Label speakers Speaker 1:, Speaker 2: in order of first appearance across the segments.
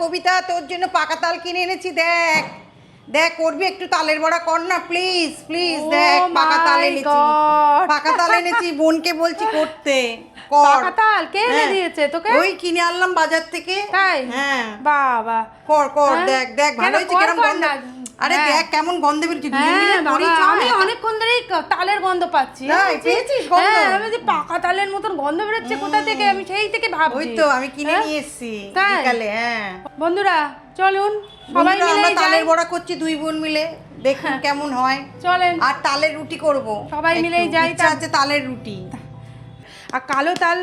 Speaker 1: কবিতা তোর জন্য পাকা তাল কিনে এনেছি, দেখ দেখ করবি একটু তালের বড়া কর না প্লিজ প্লিজ। দেখ পাকা তাল এনেছি, পাকা তাল এনেছি, বোনকে বলছি করতে। কর।
Speaker 2: পাকা তাল কে এনে দিয়েছে তোকে?
Speaker 1: ওই কিনে আনলাম বাজার থেকে।
Speaker 2: তাই?
Speaker 1: হ্যাঁ
Speaker 2: বাবা
Speaker 1: কর কর। দেখ দেখ ভালো হয়েছে কিরম গন্ধ। আরে দেখ কেমন গন্ধ বেরোচ্ছে, দুজন মিলে করি চল।
Speaker 2: আমি অনেকক্ষণ ধরেই তালের গন্ধ পাচ্ছি।
Speaker 1: পেয়েছিস গন্ধ?
Speaker 2: হ্যাঁ, আমি যে পাকা তালের মতন গন্ধ বেরোচ্ছে কোথা থেকে, আমি সেই থেকে ভাবছি।
Speaker 1: ওই তো আমি কিনে নিয়ে এসেছি বিকালে। হ্যাঁ
Speaker 2: বন্ধুরা চলুন সবাই মিলে
Speaker 1: আমরা তালের বড়া করছি দুই বোন মিলে, দেখুন কেমন হয়।
Speaker 2: চলেন।
Speaker 1: আর তালের রুটি করব,
Speaker 2: সবাই মিলেই যাই।
Speaker 1: ইচ্ছা আছে তালের রুটি।
Speaker 2: আর কালো তাল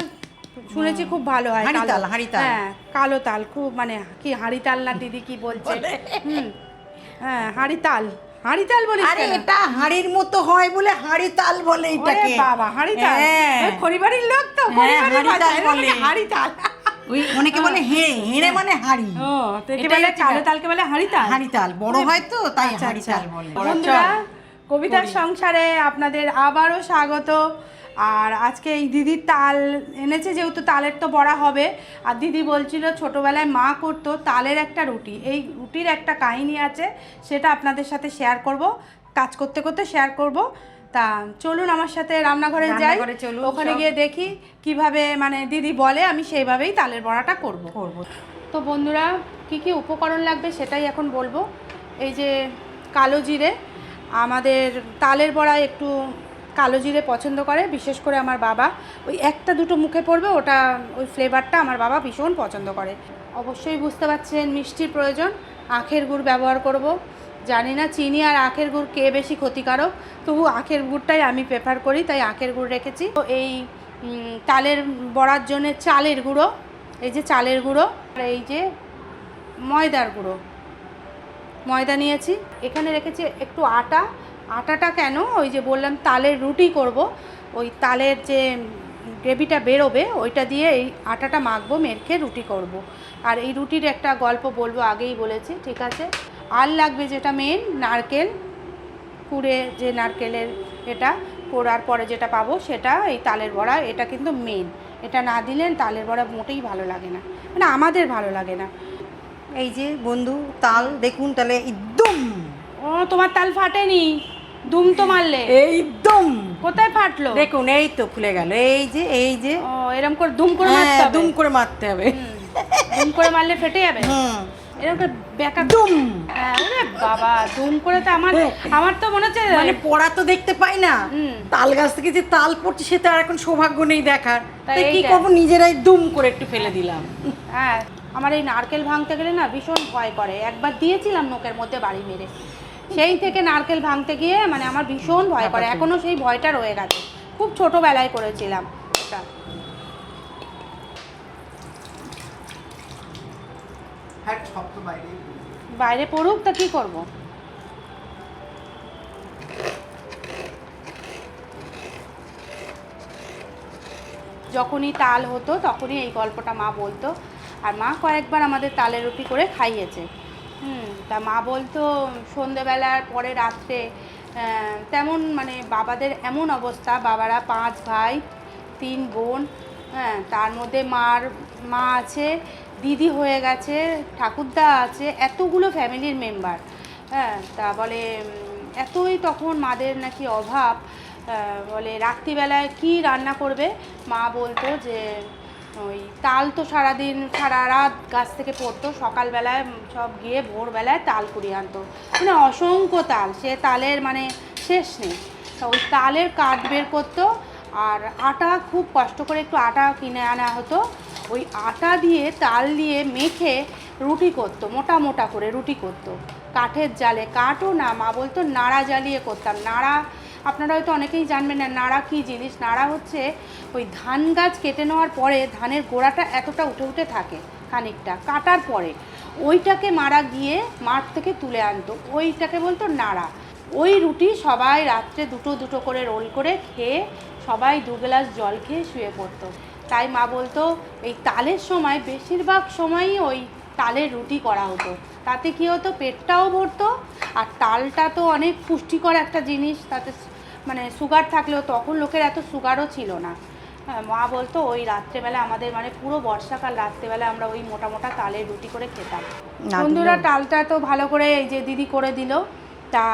Speaker 2: শুনেছি খুব ভালো হয়।
Speaker 1: হাঁড়ি তাল, হাঁড়ি তাল।
Speaker 2: হ্যাঁ কালো তাল খুব, মানে কি হাঁড়ি তাল না দিদি কি বলছে? হ্যাঁ হাঁড়ি তাল, হাঁড়ি তাল বলিস
Speaker 1: আরে
Speaker 2: কেন?
Speaker 1: এটা হাঁড়ির মতো হয় বলে হাঁড়ি তাল বলে এটাকে।
Speaker 2: বাবা হাঁড়ি তাল, ওই খড়িবাড়ির লোক তো
Speaker 1: হাঁড়ি তাল বলে।
Speaker 2: হাঁড়ি তাল।
Speaker 1: ওই অনেকে বলে হেঁড়ে, হেঁড়ে মানে হাঁড়ি।
Speaker 2: ও তো একে বলে কালো তালকে বলে হাঁড়ি তাল।
Speaker 1: হাঁড়ি তাল বড় হয় তো তাই হাঁড়ি তাল বলে।
Speaker 2: বন্ধুরা কবিতার সংসারে আপনাদের আবারও স্বাগত। আর আজকে এই দিদির তাল এনেছে, যেহেতু তালের তো বড়া হবে। আর দিদি বলছিল ছোটোবেলায় মা করতো তালের একটা রুটি, এই রুটির একটা কাহিনী আছে, সেটা আপনাদের সাথে শেয়ার করব, কাজ করতে করতে শেয়ার করব। তা চলুন আমার সাথে রান্নাঘরে যাই, ওখানে গিয়ে দেখি কিভাবে মানে দিদি বলে, আমি সেইভাবেই তালের বড়াটা করব। তো বন্ধুরা কি কি উপকরণ লাগবে সেটাই এখন বলবো। এই যে কালো জিরে, আমাদের তালের বড়া একটু কালো জিরে পছন্দ করে, বিশেষ করে আমার বাবা। ওই একটা দুটো মুখে পড়বে, ওটা ওই ফ্লেভারটা আমার বাবা ভীষণ পছন্দ করে। অবশ্যই বুঝতে পারছেন মিষ্টির প্রয়োজন, আখের গুড় ব্যবহার করব। জানি না চিনি আর আখের গুড় কে বেশি ক্ষতিকারক, তবু আখের গুড়টাই আমি প্রেফার করি, তাই আখের গুড় রেখেছি। তো এই তালের বড়ার জন্য চালের গুঁড়ো, এই যে চালের গুঁড়ো, আর এই যে ময়দার গুঁড়ো, ময়দা নিয়েছি। এখানে রেখেছি একটু আটা। আটাটা কেন, ওই যে বললাম তালের রুটি করব, ওই তালের যে গ্রেভিটা বেরোবে ওইটা দিয়ে এই আটাটা মাখবো, মেখে রুটি করব। আর এই রুটির একটা গল্প বলবো, আগেই বলেছি, ঠিক আছে। আর লাগবে যেটা মেন, নারকেল কুড়ে, যে নারকেলের এটা কোড়ার পরে যেটা পাবো সেটা এই তালের বড়া, এটা কিন্তু মেন। এটা না দিলে তালের বড়া মোটেই ভালো লাগে না, মানে আমাদের ভালো লাগে না।
Speaker 1: এই যে বন্ধু তাল দেখুন তাহলে একদম।
Speaker 2: ও তোমার তাল ফাটেনি, দুম তো মারলে
Speaker 1: একদম।
Speaker 2: কোথায় ফাটলো
Speaker 1: দেখুন এই তো খুলে গেল, এই যে এই যে।
Speaker 2: ও এরকম করে দুম করে মারতে হবে,
Speaker 1: দুম করে মারতে হবে।
Speaker 2: দুম করে মারলে ফেটে যাবে। এরকম করে বেকা
Speaker 1: দুম।
Speaker 2: আরে বাবা দুম করে তো আমার তো মনে হচ্ছে
Speaker 1: মানে পড়া তো দেখতে পাই না, তাল গাছ থেকে যে তাল পড়ছে সেটা আর এখন সৌভাগ্য নেই দেখার, তাই কি করবো নিজেরাই দুম করে একটু ফেলে দিলাম।
Speaker 2: হ্যাঁ আমার এই নারকেল ভাঙতে গেলে না ভীষণ ভয় করে, একবার দিয়েছিলাম নোকের মধ্যে বাড়ি মেরে, সেই থেকে নারকেল ভাঙতে গিয়ে মানে আমার ভীষণ ভয় করে, এখনো সেই ভয়টা রয়ে গেছে, খুব ছোটবেলায় করেছিলাম এটা। বাইরে পড়ুক তা কি করব। যখনই তাল হতো তখনই এই গল্পটা মা বলতো, আর মা কয়েকবার আমাদের তালের রুটি করে খাইয়েছে। তা মা বলতো সন্ধেবেলার পরে রাত্রে তেমন মানে বাবাদের এমন অবস্থা, বাবারা 5 ভাই 3 বোন, হ্যাঁ তার মধ্যে মা আছে, দিদি হয়ে গেছে, ঠাকুরদা আছে, এতগুলো ফ্যামিলির মেম্বার। হ্যাঁ তা বলে এতই তখন মাদের নাকি অভাব, বলে রাত্রিবেলায় কি রান্না করবে। মা বলতো যে ওই তাল তো সারাদিন সারা রাত গাছ থেকে পড়তো, সকালবেলায় সব গিয়ে ভোরবেলায় তাল কুড়িয়ে আনতো, মানে অসংখ্য তাল, সে তালের মানে শেষ নেই। তা ওই তালের কাঠ বের করতো, আর আটা খুব কষ্ট করে একটু আটা কিনে আনা হতো, ওই আটা দিয়ে তাল দিয়ে মেখে রুটি করতো, মোটা মোটা করে রুটি করতো কাঠের জালে। কাঠও না, মা বলতো নাড়া জ্বালিয়ে করতাম। নাড়া আপনারা হয়তো অনেকেই জানবেন না, নাড়া কী জিনিস। নাড়া হচ্ছে ওই ধান গাছ কেটে নেওয়ার পরে ধানের গোড়াটা এতটা উঠে উঠে থাকে খানিকটা, কাটার পরে ওইটাকে মারা গিয়ে মাঠ থেকে তুলে আনতো, ওইটাকে বলতো নাড়া। ওই রুটি সবাই রাত্রে দুটো দুটো করে রোল করে খেয়ে সবাই 2 গ্লাস জল খেয়ে শুয়ে পড়তো। তাই মা বলতো এই তালের সময় বেশিরভাগ সময়ই ওই তালের রুটি করা হতো, তাতে কী হতো পেটটাও ভরতো, আর তালটা তো অনেক পুষ্টিকর একটা জিনিস, তাতে মানে সুগার থাকলেও তখন লোকের এত সুগারও ছিল না, হ্যাঁ, মা বলতো ওই রাত্রেবেলা আমাদের মানে পুরো বর্ষাকাল রাত্রেবেলা আমরা ওই মোটা মোটা তালের রুটি করে খেতাম।
Speaker 1: না
Speaker 2: বন্ধুরা
Speaker 1: দিলেও-
Speaker 2: তালটা তো ভালো করে এই যে দিদি করে দিল। তা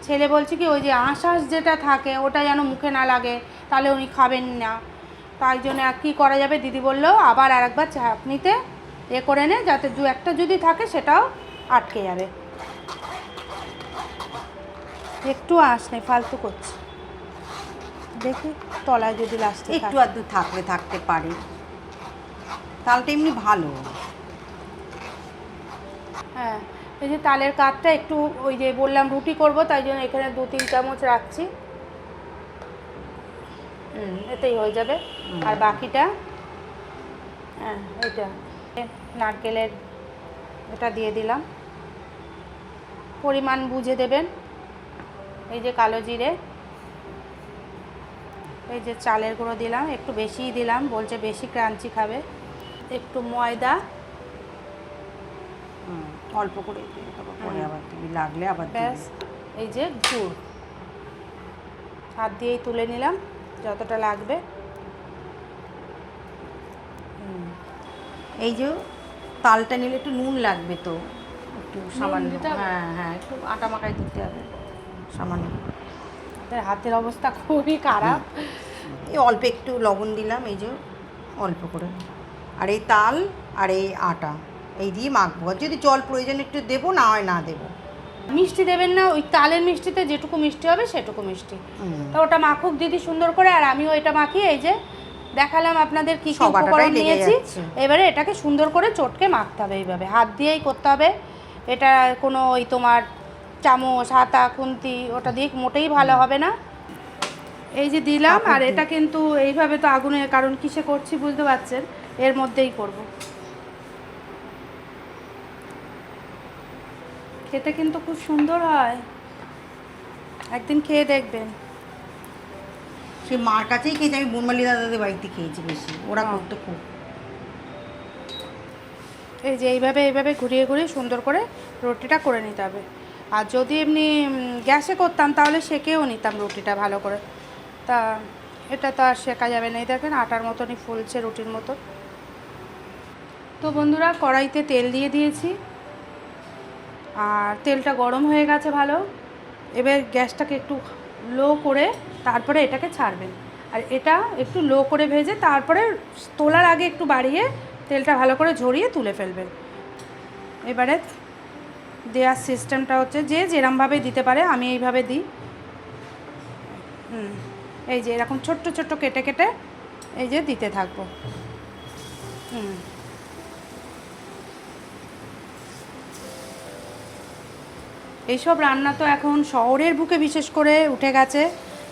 Speaker 2: ছেলে বলছে কি ওই যে আঁশ যেটা থাকে ওটা যেন মুখে না লাগে, তাহলে উনি খাবেন না। তাই জন্য আর কী করা যাবে, দিদি বললো আবার আরেকবার চাটনিতে করে নে, যাতে দু একটা যদি থাকে সেটাও আটকে যাবে। একটু আঁশ নেই, ফালতু করছে, দেখি তলায় যদি লাস্টে
Speaker 1: একটু আধটু থাকলে থাকতে পারে, তালটা এমনি ভালো।
Speaker 2: হ্যাঁ, এই যে তালের কাঠটা একটু ওই যে বললাম রুটি করব, তাই জন্য এখানে 2-3 চামচ রাখছি। এতেই হয়ে যাবে। আর বাকিটা হ্যাঁ এটা নারকেলের এটা দিয়ে দিলাম, পরিমাণ বুঝে দেবেন। এই যে কালো জিরে, এই যে চালের গুঁড়ো দিলাম, একটু বেশিই দিলাম, বলছে বেশি ক্রাঞ্চি খাবে। একটু ময়দা,
Speaker 1: অল্প করে দিয়ে দেবো, পরে আবার দিবি, লাগলে আবার
Speaker 2: ব্যাস।
Speaker 1: দিবি।
Speaker 2: এই যে গুড় হাত দিয়েই তুলে নিলাম যতটা লাগবে।
Speaker 1: এই যে তালটা নিলে একটু নুন লাগবে, তো একটু সামান্য,
Speaker 2: দিতে হবে?
Speaker 1: হ্যাঁ হ্যাঁ, একটু আটা মাখাই দিতে হবে সামান্য।
Speaker 2: আমাদের হাতের অবস্থা খুবই খারাপ।
Speaker 1: এই অল্প একটু লবণ দিলাম, এই যে অল্প করে। আর এই তাল আর এই আটা এই দিয়ে মাখবো, আর যদি জল প্রয়োজন একটু দেবো, না হয় না দেবো।
Speaker 2: মিষ্টি দেবেন না, ওই তালের মিষ্টিতে যেটুকু মিষ্টি হবে সেটুকু মিষ্টি।
Speaker 1: হুম।
Speaker 2: তো ওটা মাখুক দিদি সুন্দর করে, আর আমিও এটা মাখি। এই যে দেখালাম আপনাদের কী কী
Speaker 1: সব আটাটাই
Speaker 2: উপকরণ
Speaker 1: লেগে
Speaker 2: নিয়েছি।
Speaker 1: যাচ্ছে।
Speaker 2: এবারে এটাকে সুন্দর করে চটকে মাখতে হবে, এইভাবে হাত দিয়েই করতে হবে। এটা কোনো ওই তোমার চামচ, হাতা, খুন্তি ওটা দিয়ে মোটেই ভালো হবে না। এই যে দিলাম, আর এটা কিন্তু এইভাবে তো আগুনে, কারণ কিসে করছি বুঝতে পারছেন, এর মধ্যেই করব। খেতে কিন্তু খুব সুন্দর হয়, একদিন খেয়ে দেখবেন।
Speaker 1: সে মার কাছেই খেয়েছি আমি, বনমালী দাদাদের বাড়িতে খেয়েছি বেশি, ওরা করতো খুব।
Speaker 2: এই যে এইভাবে এইভাবে ঘুরিয়ে ঘুরিয়ে সুন্দর করে রুটিটা করে নিতে হবে। আর যদি এমনি গ্যাসে করতাম তাহলে সেকেও নিতাম রুটিটা ভালো করে, তা এটা তো আর শেখা যাবে না। এই দেখেন আটার মতনই ফুলছে, রুটির মতো। তো বন্ধুরা কড়াইতে তেল দিয়ে দিয়েছি, আর তেলটা গরম হয়ে গেছে ভালো। এবার গ্যাসটাকে একটু লো করে তারপরে এটাকে ছাড়বেন, আর এটা একটু লো করে ভেজে তারপরে তোলার আগে একটু বাড়িয়ে তেলটা ভালো করে ঝরিয়ে তুলে ফেলবেন। এবারে দেওয়ার সিস্টেমটা হচ্ছে যে যেরমভাবে দিতে পারে, আমি এইভাবে দিই। এই যে এরকম ছোট্ট ছোট্ট কেটে কেটে এই যে দিতে থাকবো। এইসব রান্না তো এখন শহরের বুকে বিশেষ করে উঠে গেছে,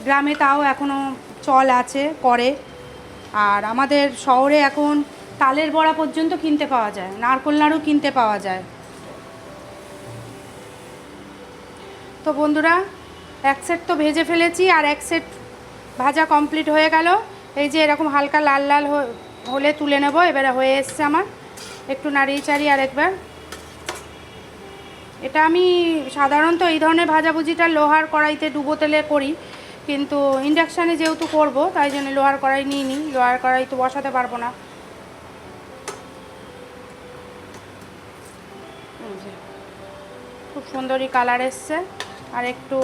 Speaker 2: গ্রামে তাও এখনও চল আছে, করে। আর আমাদের শহরে এখন তালের বড়া পর্যন্ত কিনতে পাওয়া যায়, নারকোল নাড়ু কিনতে পাওয়া যায়। তো বন্ধুরা এক সেট তো ভেজে ফেলেছি, আর এক সেট ভাজা কমপ্লিট হয়ে গেল। এই যে এরকম হালকা লাল লাল হলে তুলে নেব। এবারে হয়ে এসছে আমার, একটু নাড়িয়ে চাড়িয়ে আরেকবার। এটা আমি সাধারণত এই ধরনের ভাজাভুজিটা লোহার কড়াইতে ডুবো তেলে করি, কিন্তু ইন্ডাকশানে যেহেতু করব তাই জন্য লোহার কড়াই নিয়ে নিই, লোহার কড়াই তো বসাতে পারবো না। খুব সুন্দরই কালার এসছে, আর একটু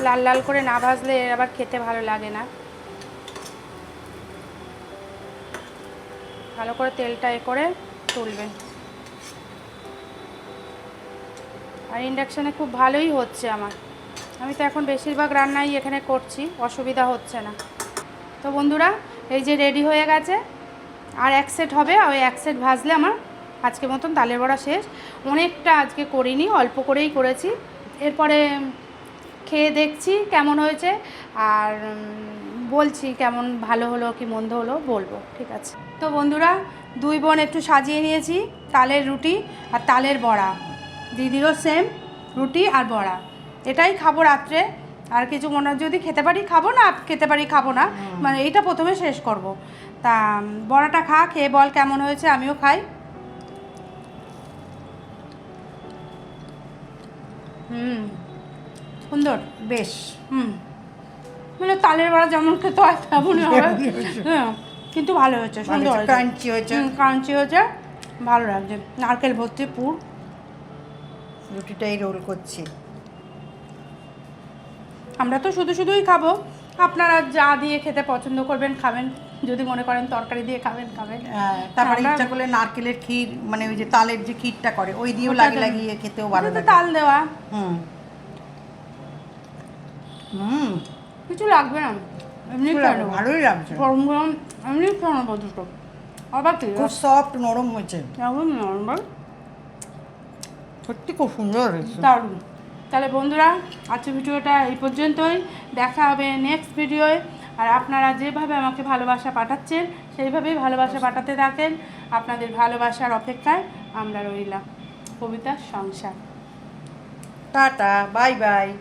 Speaker 2: লাল লাল করে না ভাজলে আবার খেতে ভালো লাগে না। ভালো করে তেলটা করে তুলবেন। আর ইন্ডাকশানে খুব ভালোই হচ্ছে আমার, আমি তো এখন বেশিরভাগ রান্নাই এখানে করছি, অসুবিধা হচ্ছে না। তো বন্ধুরা এই যে রেডি হয়ে গেছে, আর এক সেট হবে, ওই এক সেট ভাজলে আমার আজকের মতন তালের বড়া শেষ। অনেকটা আজকে করিনি, অল্প করেই করেছি। এরপরে খেয়ে দেখছি কেমন হয়েছে, আর বলছি কেমন ভালো হলো কি মন্দ হলো বলবো, ঠিক আছে? তো বন্ধুরা দুই বোন একটু সাজিয়ে নিয়েছি তালের রুটি আর তালের বড়া, দিদিরও সেম রুটি আর বড়া। এটাই খাবো রাত্রে, আর কিছু মনে যদি খেতে পারি খাবো, না খেতে পারি খাবো না, মানে এইটা প্রথমে শেষ করব। তা বড়াটা খেয়ে বল কেমন হয়েছে, আমিও খাই। সুন্দর,
Speaker 1: বেশ।
Speaker 2: মানে তালের বড়া যেমন খেতে হয় তেমনই হবে। হ্যাঁ, কিন্তু ভালো হয়েছে, সুন্দর হয়েছে,
Speaker 1: ক্রাঞ্চি হয়েছে।
Speaker 2: ক্রাঞ্চি হয়েছে, ভালো লাগছে। নারকেল ভর্তি পুর।
Speaker 1: রুটিটাই রোল করছি।
Speaker 2: আমরা তো শুধু শুধুই খাবো, আপনারা যা দিয়ে খেতে পছন্দ করবেন খাবেন, যদি মনে করেন তরকারি দিয়ে খাবেন খাবেন।
Speaker 1: তারপরে
Speaker 2: আমরা-
Speaker 1: ইচ্ছা করলে নারকেলের ক্ষীর, মানে ওই যে তালের যে ক্ষীরটা করে ওই দিয়েও
Speaker 2: ওটা
Speaker 1: লাগিয়ে
Speaker 2: দেন।
Speaker 1: লাগিয়ে খেতেও ভালো
Speaker 2: ওটা তো
Speaker 1: লাগে।
Speaker 2: তাল দেওয়া,
Speaker 1: হুম হুম,
Speaker 2: কিছু লাগবে না, এমনি
Speaker 1: খুব
Speaker 2: খেয়ে নেবো।
Speaker 1: ভালোই লাগছে,
Speaker 2: গরম গরম এমনি খেয়ে নেবো দুটো। আবার কি
Speaker 1: খুব সফট নরম হয়েছে,
Speaker 2: একদম নর্মাল,
Speaker 1: সত্যি খুব সুন্দর হয়েছে।
Speaker 2: দারুণ। তাহলে বন্ধুরা, আজকের ভিডিওটা এই পর্যন্তই, দেখা হবে নেক্সট ভিডিওয়। আর আপনারা যেভাবে আমাকে ভালোবাসা পাঠাচ্ছেন সেইভাবেই ভালোবাসা পাঠাতে থাকেন। আপনাদের ভালোবাসার অপেক্ষায় আমরা রইলাম। কবিতার সংসার।
Speaker 1: Tata, bye bye.